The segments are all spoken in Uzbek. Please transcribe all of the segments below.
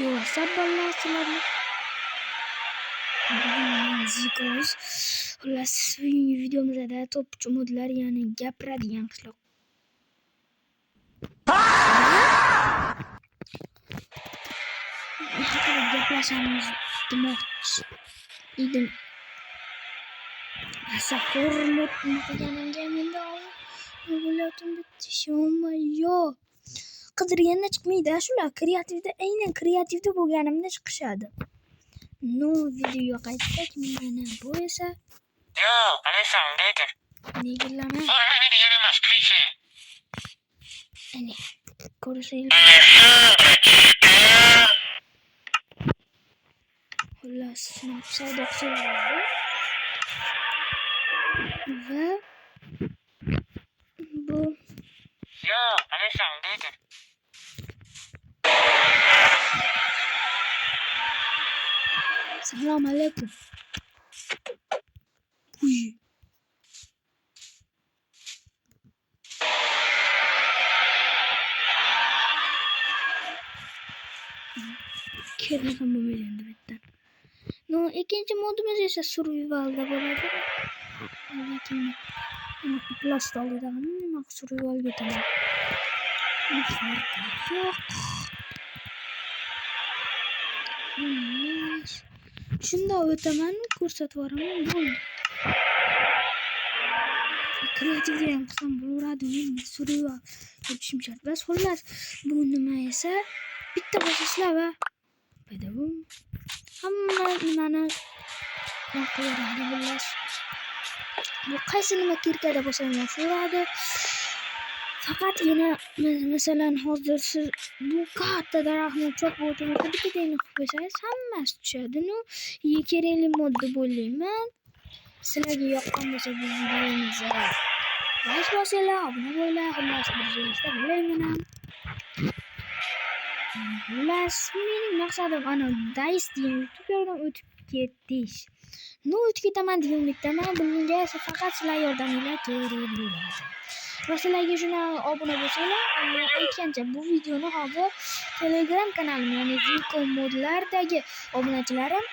Yo'q, sabballar sizlarni. Bugun Zikoz. Xullas, bugungi videomizda to'pchi modlar, ya'ni gapiradigan qishloq. Haqida gaplashamiz demoqchi edim. Asa hormat qilganimga menda bo'latim bitishmayyo. Qidirganda chiqmaydi, shular kreativda, aynan kreativda bo'lganimda chiqishadi. No video qaytsak, mana bu esa Yo, qalaysan, deydi. negilama. Ana, ko'rsanglar. Xullas, savdo qiladi. Va bu Yo, qalaysan, deydi. Assalomu alaykum. Uy. Kerak ham bo'lmaydi endi bittan. No, ikkinchi modimiz esa survivalda bo'ladi. Lekin plast oladigan nima survivalga o'taman. Yo'q. Shunda o'taman, ko'rsatib yuboraman, bo'ldi. Kreativda ham qilsam bo'laveradi, endi survival o'tishim shart. Bas, xullas, bu nima esa bitta bosasizlar va bu hamma nimani qilaveradi, xullas. Bu qaysi nima kirkada bo'lsa ham bo'laveradi. Faqatgina masalan hozir siz bu katta daraxtni chopib o'tib bittagina qilib qo'ysangiz hammasi tushadi. No, kerakli modda bo'layman. Sizlarga yoqqan bo'lsa bu videomizni like bosinglar, obuna bo'linglar, xullas birgalikda bo'layman ham. Xullas, mening maqsadim ana Dice degan YouTuberdan o'tib ketish. No, o'tib ketaman degan umiddaman. Bunga faqat sizlar yordaminglar kerak bo'ladi. Va sizlarga shuna obuna bo'lsanglar, aytgancha bu videoni hozir Telegram kanalim, ya'ni Ziko modlardagi obunachilarim,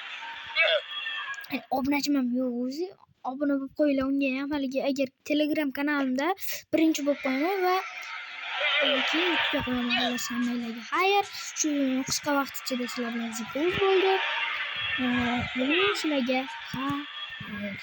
obunachiman yo'q o'zi, obuna bo'lib qo'yinglar unga ham. Haligi agar Telegram kanalimda birinchi bo'lib qo'yaman va keyin YouTube'ga qo'yaman, xullas hammanglarga xayr. Shu qisqa vaqt ichida sizlar bilan Ziko bo'ldi. Sizlarga xayr.